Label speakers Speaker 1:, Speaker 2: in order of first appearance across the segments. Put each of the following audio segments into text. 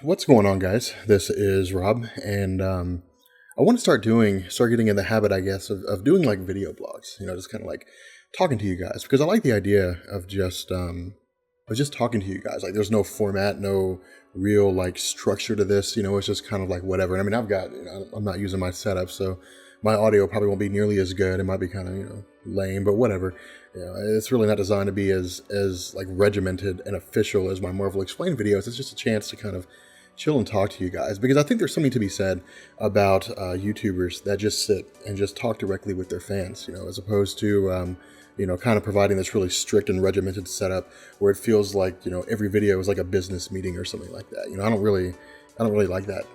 Speaker 1: What's going on, guys? This is Rob, and I want to start getting in the habit, I guess, of doing like video blogs. Just kind of like talking to you guys because I like the idea of just talking to you guys. Like, there's no format, no real like structure to this. It's just kind of like whatever. And I mean, I'm not using my setup, so my audio probably won't be nearly as good. It might be kind of lame, but whatever. It's really not designed to be as like regimented and official as my Marvel Explained videos. It's just a chance to kind of chill and talk to you guys because I think there's something to be said about YouTubers that just sit and just talk directly with their fans, as opposed to, kind of providing this really strict and regimented setup where it feels like, every video is like a business meeting or something like that. I don't really like that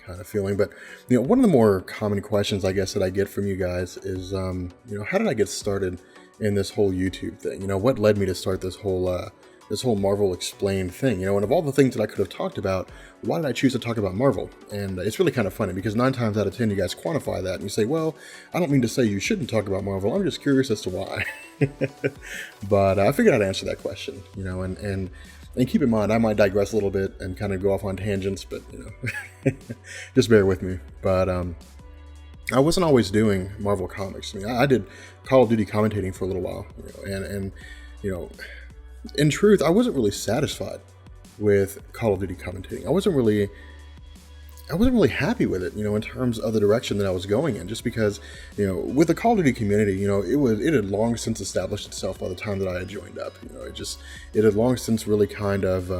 Speaker 1: kind of feeling. But, one of the more common questions, I guess, that I get from you guys is, how did I get started in this whole YouTube thing? What led me to start this whole Marvel Explained thing, and of all the things that I could have talked about, why did I choose to talk about Marvel? And it's really kind of funny because 9 times out of 10, you guys quantify that and you say, well, I don't mean to say you shouldn't talk about Marvel. I'm just curious as to why. But I figured I'd answer that question, and keep in mind, I might digress a little bit and kind of go off on tangents, but, just bear with me. But, I wasn't always doing Marvel comics. I mean, I did Call of Duty commentating for a little while, and you know, in truth, I wasn't really satisfied with Call of Duty commentating. I wasn't really happy with it, in terms of the direction that I was going in, just because, with the Call of Duty community, it had long since established itself by the time that I had joined up. It had long since really kind of,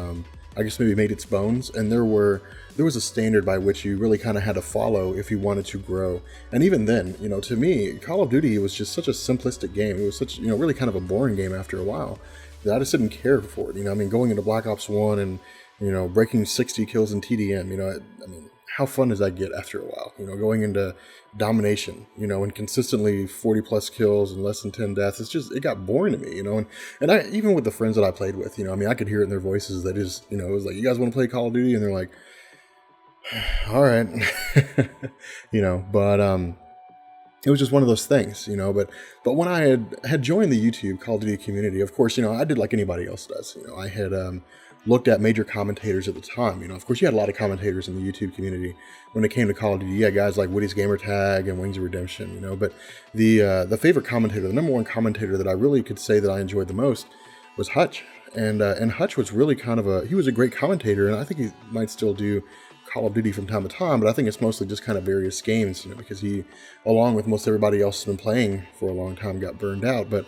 Speaker 1: I guess maybe made its bones, and there was a standard by which you really kind of had to follow if you wanted to grow. And even then, to me, Call of Duty was just such a simplistic game. It was such, really kind of a boring game after a while that I just didn't care for it. I mean, going into Black Ops 1 and, breaking 60 kills in TDM, I mean, how fun does that get after a while? Going into domination, and consistently 40 plus kills and less than 10 deaths. It got boring to me, and I, even with the friends that I played with, I mean, I could hear it in their voices that is, it was like, you guys want to play Call of Duty? And they're like, all right, but, it was just one of those things, but when I had joined the YouTube Call of Duty community, of course, I did like anybody else does. I had looked at major commentators at the time. Of course, you had a lot of commentators in the YouTube community when it came to Call of Duty. Yeah, guys like Woody's Gamertag and Wings of Redemption, but the favorite commentator, the number one commentator that I really could say that I enjoyed the most was Hutch. And Hutch was really he was a great commentator, and I think he might still do Call of Duty from time to time, but I think it's mostly just kind of various games, because he, along with most everybody else who's been playing for a long time, got burned out. But,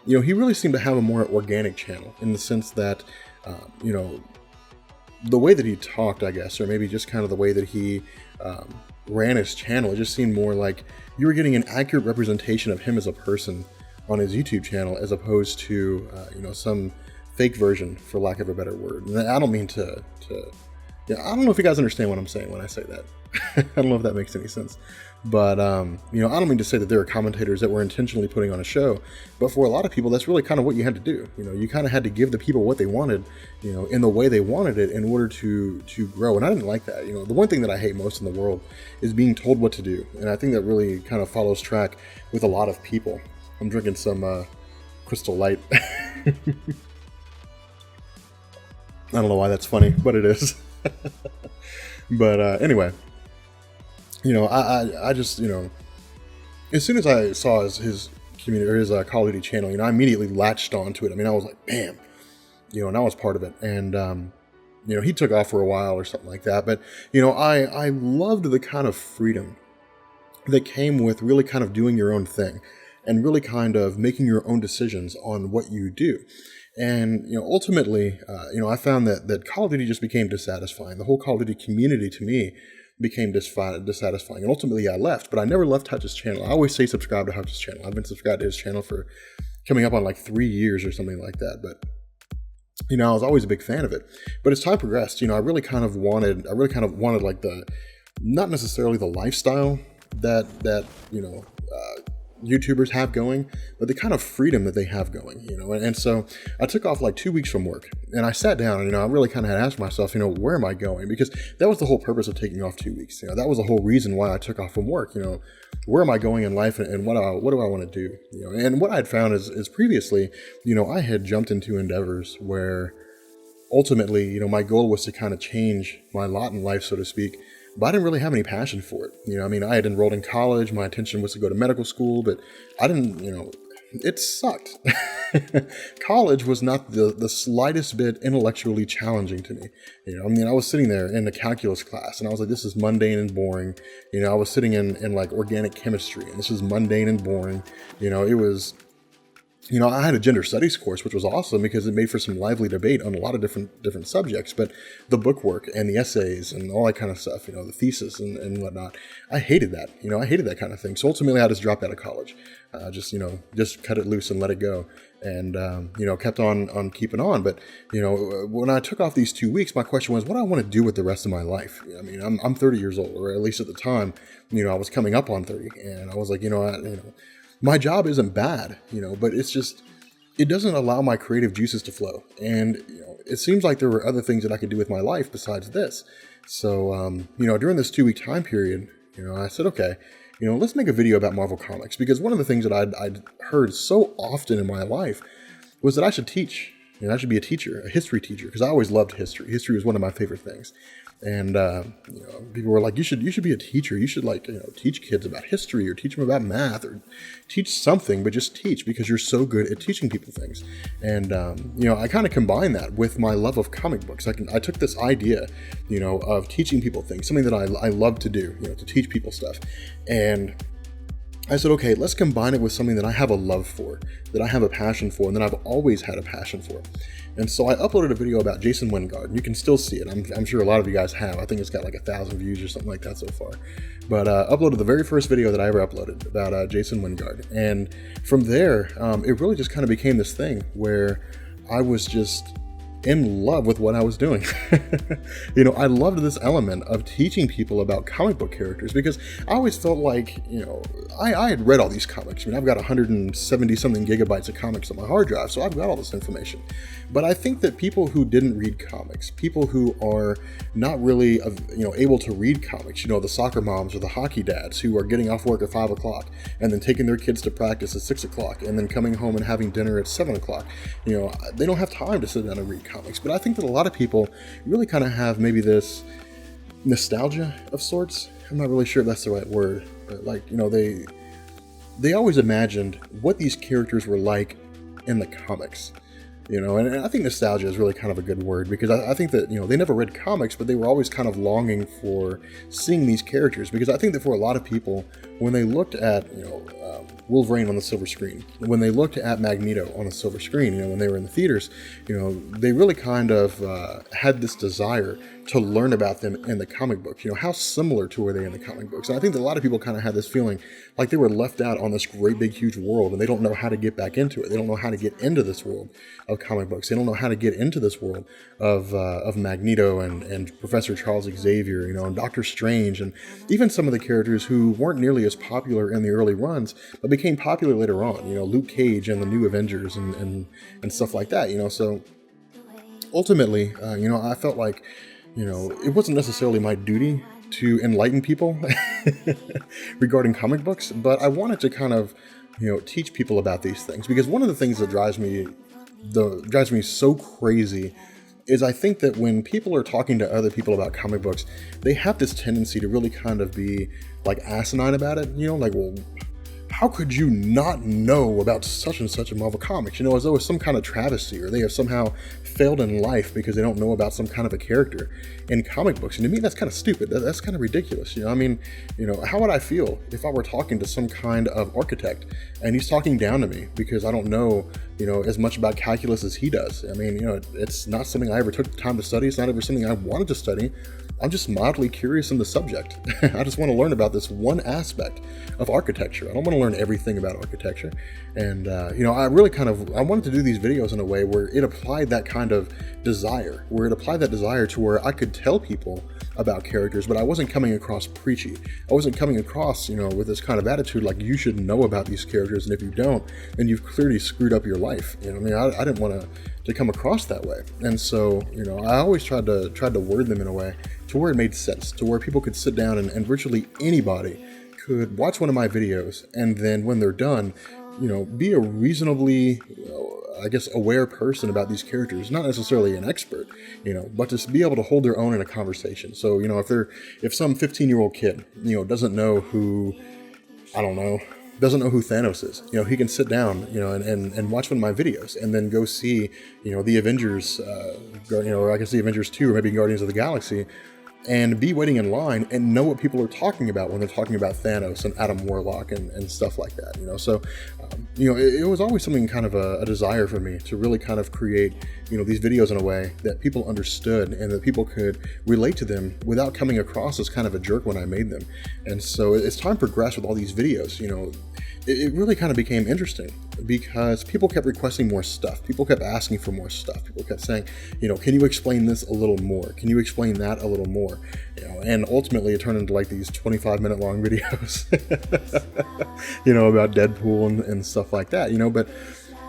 Speaker 1: he really seemed to have a more organic channel in the sense that, the way that he talked, I guess, or maybe just kind of the way that he ran his channel, it just seemed more like you were getting an accurate representation of him as a person on his YouTube channel, as opposed to, some fake version, for lack of a better word. And I don't mean to yeah, I don't know if you guys understand what I'm saying when I say that. I don't know if that makes any sense. But, I don't mean to say that there are commentators that were intentionally putting on a show, but for a lot of people, that's really kind of what you had to do. You kind of had to give the people what they wanted, in the way they wanted it in order to grow. And I didn't like that. The one thing that I hate most in the world is being told what to do. And I think that really kind of follows track with a lot of people. I'm drinking some Crystal Light. I don't know why that's funny, but it is. But anyway, I just, as soon as I saw his community, or his Call of Duty channel, I immediately latched onto it. I mean, I was like, bam, and I was part of it. And, he took off for a while or something like that. But, I loved the kind of freedom that came with really kind of doing your own thing and really kind of making your own decisions on what you do. And, ultimately, I found that Call of Duty just became dissatisfying. The whole Call of Duty community, to me, became dissatisfying. And ultimately, I left. But I never left Hutch's channel. I always say subscribe to Hutch's channel. I've been subscribed to his channel for coming up on like 3 years or something like that. But, I was always a big fan of it. But as time progressed, I really kind of wanted like not necessarily the lifestyle that YouTubers have going, but the kind of freedom that they have going, and so I took off like 2 weeks from work, and I sat down and, I really kind of had asked myself, where am I going? Because that was the whole purpose of taking off 2 weeks. That was the whole reason why I took off from work. Where am I going in life, and what do I want to do? And what I'd found is previously, I had jumped into endeavors where, ultimately, my goal was to kind of change my lot in life, so to speak. But I didn't really have any passion for it. I mean, I had enrolled in college. My intention was to go to medical school, but I didn't, it sucked. College was not the slightest bit intellectually challenging to me. I mean, I was sitting there in a calculus class and I was like, this is mundane and boring. I was sitting in like organic chemistry and this is mundane and boring. It was, I had a gender studies course, which was awesome because it made for some lively debate on a lot of different subjects. But the book work and the essays and all that kind of stuff, the thesis and whatnot, I hated that. I hated that kind of thing. So ultimately, I just dropped out of college, just cut it loose and let it go, and kept on keeping on. But when I took off these 2 weeks, my question was, what do I want to do with the rest of my life? I mean, I'm 30 years old, or at least at the time, I was coming up on 30, and I was like, my job isn't bad, but it's just, it doesn't allow my creative juices to flow. And, it seems like there were other things that I could do with my life besides this. So, during this 2 week time period, I said, okay, let's make a video about Marvel Comics, because one of the things that I'd heard so often in my life was that I should teach. I should be a teacher, a history teacher, because I always loved history. History was one of my favorite things. And, people were like, you should be a teacher. You should teach kids about history or teach them about math or teach something, but just teach because you're so good at teaching people things. And, I kind of combined that with my love of comic books. I took this idea, of teaching people things, something that I love to do, to teach people stuff. And I said, okay, let's combine it with something that I have a love for, that I have a passion for, and that I've always had a passion for. And so I uploaded a video about Jason Wingard. You can still see it. I'm sure a lot of you guys have. I think it's got like 1,000 views or something like that so far. But uploaded the very first video that I ever uploaded about Jason Wingard. And from there, it really just kind of became this thing where I was just in love with what I was doing. I loved this element of teaching people about comic book characters because I always felt like, I had read all these comics. I mean, I've got 170 something gigabytes of comics on my hard drive, so I've got all this information. But I think that people who didn't read comics, people who are not really, able to read comics, the soccer moms or the hockey dads who are getting off work at 5 o'clock and then taking their kids to practice at 6 o'clock and then coming home and having dinner at 7 o'clock, they don't have time to sit down and read comics. But I think that a lot of people really kind of have maybe this nostalgia of sorts. I'm not really sure if that's the right word, but they always imagined what these characters were like in the comics. And I think nostalgia is really kind of a good word because I think that, they never read comics, but they were always kind of longing for seeing these characters because I think that for a lot of people, when they looked at, Wolverine on the silver screen, when they looked at Magneto on the silver screen, when they were in the theaters, they really kind of had this desire to learn about them in the comic books. How similar to were they in the comic books? And I think that a lot of people kind of had this feeling like they were left out on this great big huge world and they don't know how to get back into it. They don't know how to get into this world of comic books. They don't know how to get into this world of Magneto and Professor Charles Xavier, and Doctor Strange, and even some of the characters who weren't nearly as popular in the early runs, but became popular later on. Luke Cage and the New Avengers and stuff like that. So ultimately, I felt like, it wasn't necessarily my duty to enlighten people regarding comic books, but I wanted to kind of, teach people about these things because one of the things that drives me so crazy is I think that when people are talking to other people about comic books, they have this tendency to really kind of be like asinine about it, like, well, how could you not know about such and such a Marvel Comics? As though it's some kind of travesty or they have somehow failed in life because they don't know about some kind of a character in comic books. And to me, that's kind of stupid. That's kind of ridiculous. How would I feel if I were talking to some kind of architect and he's talking down to me because I don't know, as much about calculus as he does? I mean, it's not something I ever took the time to study. It's not ever something I wanted to study. I'm just mildly curious in the subject. I just want to learn about this one aspect of architecture. I don't want to learn everything about architecture. And, I wanted to do these videos in a way where it applied that kind of desire, to where I could tell people about characters, but I wasn't coming across preachy. I wasn't coming across, with this kind of attitude like you should know about these characters, and if you don't, then you've clearly screwed up your life. I didn't want to come across that way. And so, I always tried to word them in a way to where it made sense, to where people could sit down and virtually anybody could watch one of my videos, and then when they're done, be a reasonably, I guess, aware person about these characters, not necessarily an expert, but to be able to hold their own in a conversation. So, if some 15-year-old kid, doesn't know who, I don't know, doesn't know who Thanos is, he can sit down, and watch one of my videos and then go see, the Avengers, or I guess the Avengers 2, or maybe Guardians of the Galaxy, and be waiting in line and know what people are talking about when they're talking about Thanos and Adam Warlock and stuff like that, So, it was always something kind of a desire for me to really kind of create, these videos in a way that people understood and that people could relate to them without coming across as kind of a jerk when I made them. And so as time progressed with all these videos, it really kind of became interesting because people kept requesting more stuff. People kept asking for more stuff. People kept saying, can you explain this a little more? Can you explain that a little more? And ultimately it turned into like these 25-minute long videos, about Deadpool and stuff like that, but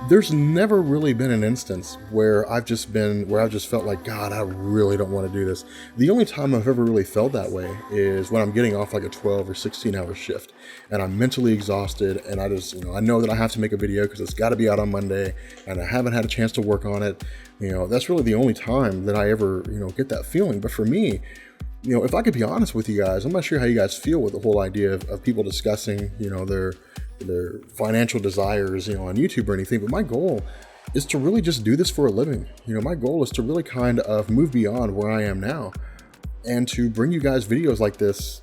Speaker 1: there's never really been an instance where I've just felt like, God, I really don't want to do this. The only time I've ever really felt that way is when I'm getting off like a 12 or 16-hour shift and I'm mentally exhausted and I just, I know that I have to make a video because it's got to be out on Monday and I haven't had a chance to work on it. That's really the only time that I ever, get that feeling. But for me, if I could be honest with you guys, I'm not sure how you guys feel with the whole idea of people discussing, their financial desires, on YouTube or anything. But my goal is to really just do this for a living. My goal is to really kind of move beyond where I am now and to bring you guys videos like this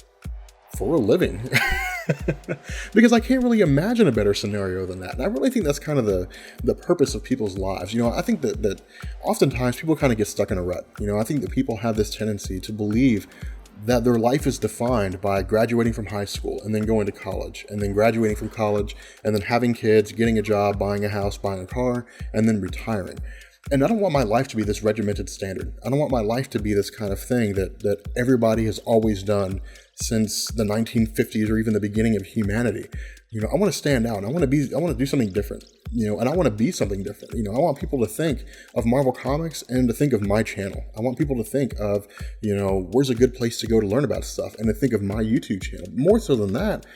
Speaker 1: for a living. Because I can't really imagine a better scenario than that. And I really think that's kind of the purpose of people's lives. I think that oftentimes people kind of get stuck in a rut. I think that people have this tendency to believe that their life is defined by graduating from high school and then going to college and then graduating from college and then having kids, getting a job, buying a house, buying a car, and then retiring. And I don't want my life to be this regimented standard. I don't want my life to be this kind of thing that everybody has always done since the 1950s or even the beginning of humanity. I want to stand out. I want to do something different, and I want to be something different. I want people to think of Marvel Comics and to think of my channel. I want people to think of, where's a good place to go to learn about stuff and to think of my YouTube channel. More so than that,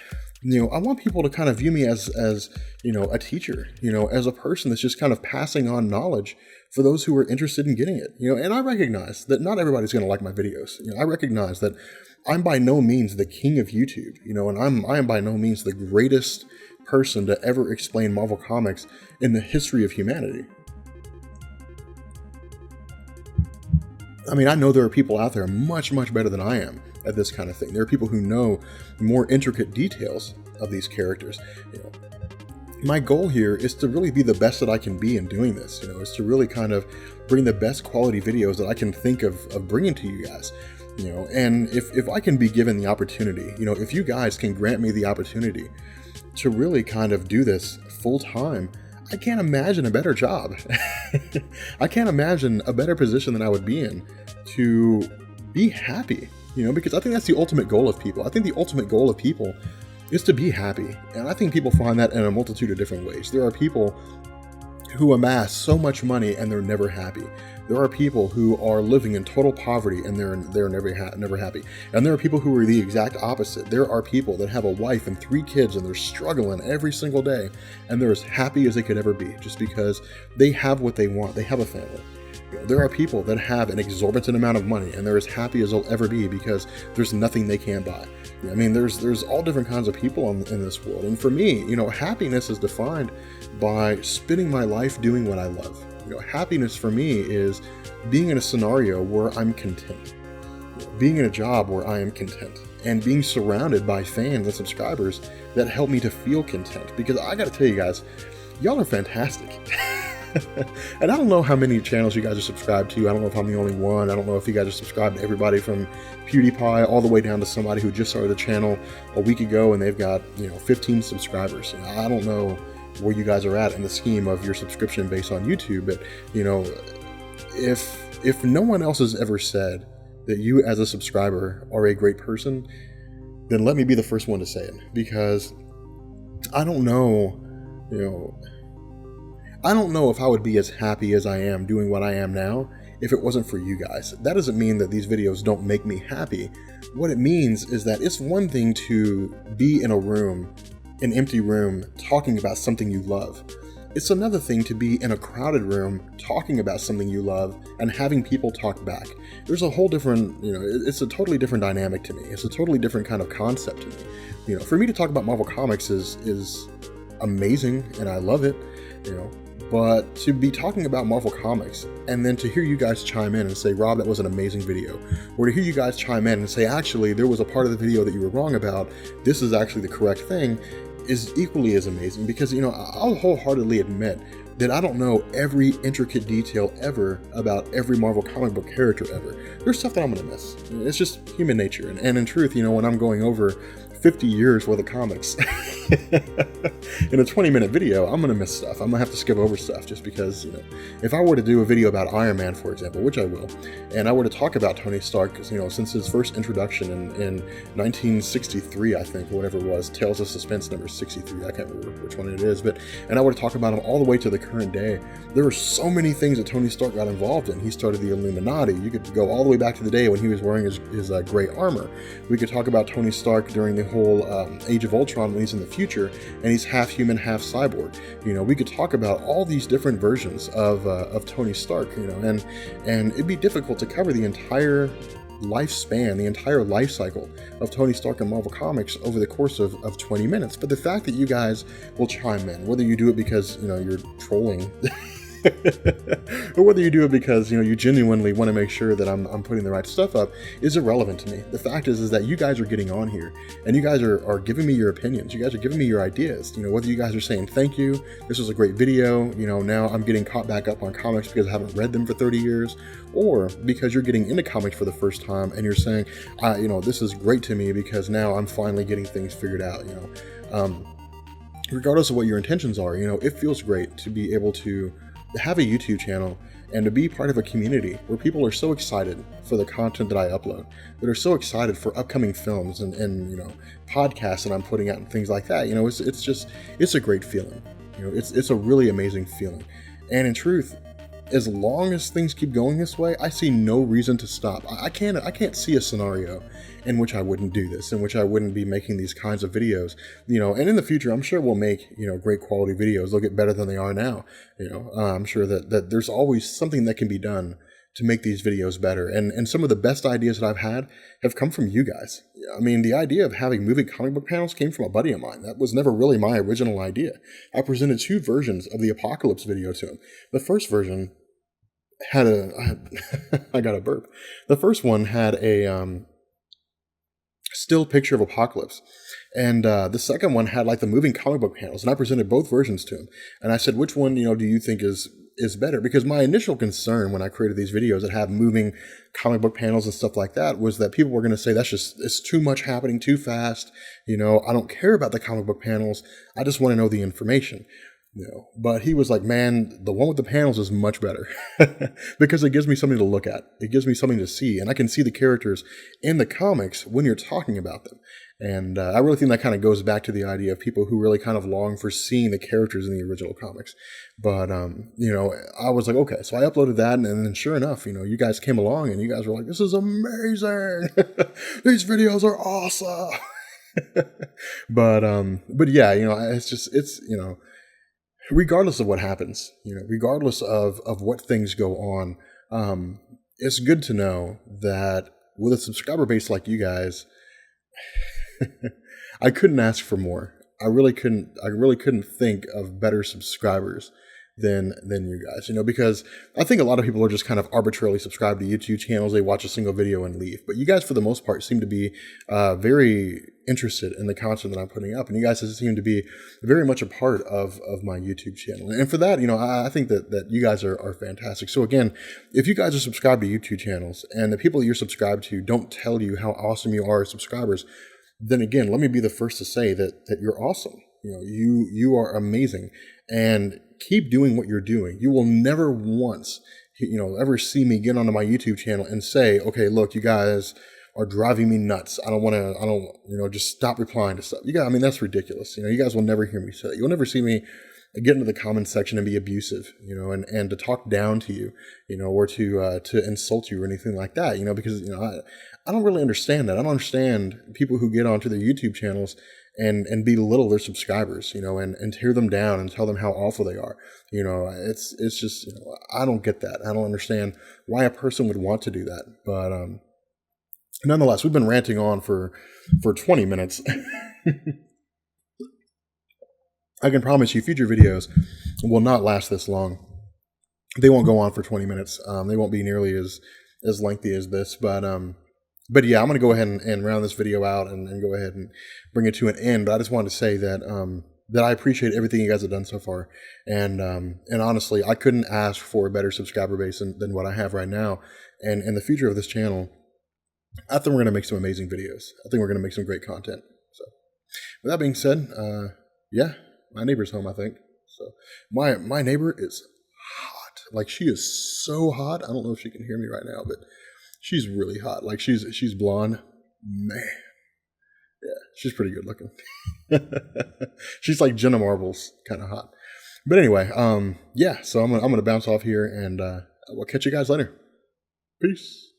Speaker 1: I want people to kind of view me as a teacher, as a person that's just kind of passing on knowledge for those who are interested in getting it, and I recognize that not everybody's going to like my videos. I recognize that I'm by no means the king of YouTube, and I am by no means the greatest person to ever explain Marvel Comics in the history of humanity. I mean, I know there are people out there much, much better than I am at this kind of thing. There are people who know more intricate details of these characters. My goal here is to really be the best that I can be in doing this, is to really kind of bring the best quality videos that I can think of bringing to you guys. And if I can be given the opportunity, if you guys can grant me the opportunity to really kind of do this full time, I can't imagine a better job. I can't imagine a better position than I would be in to be happy, because I think that's the ultimate goal of people. I think the ultimate goal of people is to be happy. And I think people find that in a multitude of different ways. There are people who amass so much money and they're never happy. There are people who are living in total poverty and they're never happy. And there are people who are the exact opposite. There are people that have a wife and 3 kids and they're struggling every single day and they're as happy as they could ever be just because they have what they want. They have a family. There are people that have an exorbitant amount of money and they're as happy as they'll ever be because there's nothing they can't buy. I mean, there's all different kinds of people in this world. And for me, happiness is defined by spending my life doing what I love. Happiness for me is being in a scenario where I'm content, being in a job where I am content, and being surrounded by fans and subscribers that help me to feel content. Because I gotta tell you guys, y'all are fantastic. And I don't know how many channels you guys are subscribed to. I don't know if I'm the only one. I don't know if you guys are subscribed to everybody from PewDiePie all the way down to somebody who just started the channel a week ago and they've got 15 subscribers. I don't know where you guys are at in the scheme of your subscription base on YouTube, but if no one else has ever said that you as a subscriber are a great person, then let me be the first one to say it, because I don't know if I would be as happy as I am doing what I am now if it wasn't for you guys. That doesn't mean that these videos don't make me happy. What it means is that it's one thing to be in a room an empty room talking about something you love. It's another thing to be in a crowded room talking about something you love and having people talk back. There's a whole different, it's a totally different dynamic to me. It's a totally different kind of concept to me. For me to talk about Marvel Comics is amazing and I love it, but to be talking about Marvel Comics and then to hear you guys chime in and say, Rob, that was an amazing video, or to hear you guys chime in and say, actually, there was a part of the video that you were wrong about, this is actually the correct thing, is equally as amazing because, I'll wholeheartedly admit that I don't know every intricate detail ever about every Marvel comic book character ever. There's stuff that I'm going to miss. It's just human nature. And in truth, when I'm going over 50 years worth of comics in a 20-minute video, I'm going to miss stuff. I'm going to have to skip over stuff just because, if I were to do a video about Iron Man, for example, which I will, and I were to talk about Tony Stark, since his first introduction in 1963, I think, or whatever it was, Tales of Suspense number 63, I can't remember which one it is, and I were to talk about him all the way to the current day, there were so many things that Tony Stark got involved in. He started the Illuminati. You could go all the way back to the day when he was wearing his gray armor. We could talk about Tony Stark during the whole Age of Ultron when he's in the future and he's half human, half cyborg. We could talk about all these different versions of Tony Stark, and it'd be difficult to cover the entire lifespan, the entire life cycle of Tony Stark and Marvel Comics over the course of 20 minutes. But the fact that you guys will chime in, whether you do it because, you're trolling or whether you do it because, you genuinely want to make sure that I'm putting the right stuff up, is irrelevant to me. The fact is that you guys are getting on here and you guys are giving me your opinions. You guys are giving me your ideas. Whether you guys are saying, thank you, this was a great video, now I'm getting caught back up on comics because I haven't read them for 30 years, or because you're getting into comics for the first time and you're saying, this is great to me because now I'm finally getting things figured out, regardless of what your intentions are, it feels great to be able to have a YouTube channel and to be part of a community where people are so excited for the content that I upload, that are so excited for upcoming films and podcasts that I'm putting out and things like that. It's a great feeling. It's a really amazing feeling. And in truth, as long as things keep going this way, I see no reason to stop. I can't see a scenario in which I wouldn't do this, in which I wouldn't be making these kinds of videos, and in the future, I'm sure we'll make, great quality videos. They'll get better than they are now. I'm sure that there's always something that can be done to make these videos better. And some of the best ideas that I've had have come from you guys. I mean, the idea of having moving comic book panels came from a buddy of mine. That was never really my original idea. I presented 2 versions of the Apocalypse video to him. The first version had I got a burp. The first one had a still picture of Apocalypse. And the second one had like the moving comic book panels. And I presented both versions to him. And I said, which one, do you think is better? Because my initial concern when I created these videos that have moving comic book panels and stuff like that was that people were going to say, it's too much happening too fast. I don't care about the comic book panels. I just want to know the information. But he was like, man, the one with the panels is much better because it gives me something to look at. It gives me something to see, and I can see the characters in the comics when you're talking about them. And I really think that kind of goes back to the idea of people who really kind of long for seeing the characters in the original comics. But, I was like, okay, so I uploaded that, and then sure enough, you guys came along and you guys were like, this is amazing. These videos are awesome. But yeah, it's regardless of what happens, regardless of what things go on, it's good to know that with a subscriber base like you guys, I couldn't ask for more. I really couldn't think of better subscribers than you guys, because I think a lot of people are just kind of arbitrarily subscribed to YouTube channels. They watch a single video and leave. But you guys, for the most part, seem to be very interested in the content that I'm putting up. And you guys seem to be very much a part of my YouTube channel. And for that, I think that you guys are fantastic. So again, if you guys are subscribed to YouTube channels and the people that you're subscribed to don't tell you how awesome you are as subscribers, then again, let me be the first to say that you're awesome. You are amazing, and keep doing what you're doing. You will never once, ever see me get onto my YouTube channel and say, okay, look, you guys are driving me nuts. I don't, just stop replying to stuff. That's ridiculous. You guys will never hear me say that. You'll never see me get into the comment section and be abusive, and to talk down to you, or to insult you or anything like that, because, I don't really understand that. I don't understand people who get onto their YouTube channels and belittle their subscribers, and tear them down and tell them how awful they are. It's just, I don't get that. I don't understand why a person would want to do that. But nonetheless, we've been ranting on for 20 minutes. I can promise you future videos will not last this long. They won't go on for 20 minutes. They won't be nearly as lengthy as this. But yeah, I'm going to go ahead and round this video out and go ahead and bring it to an end. But I just wanted to say that that I appreciate everything you guys have done so far. And honestly, I couldn't ask for a better subscriber base than what I have right now. And in the future of this channel, I think we're going to make some amazing videos. I think we're going to make some great content. So with that being said, yeah, my neighbor's home, I think. So my neighbor is hot. Like, she is so hot. I don't know if she can hear me right now, but she's really hot. Like, she's blonde. Man. Yeah, she's pretty good looking. She's like Jenna Marbles kind of hot. But anyway, yeah, so I'm gonna bounce off here, and we'll catch you guys later. Peace.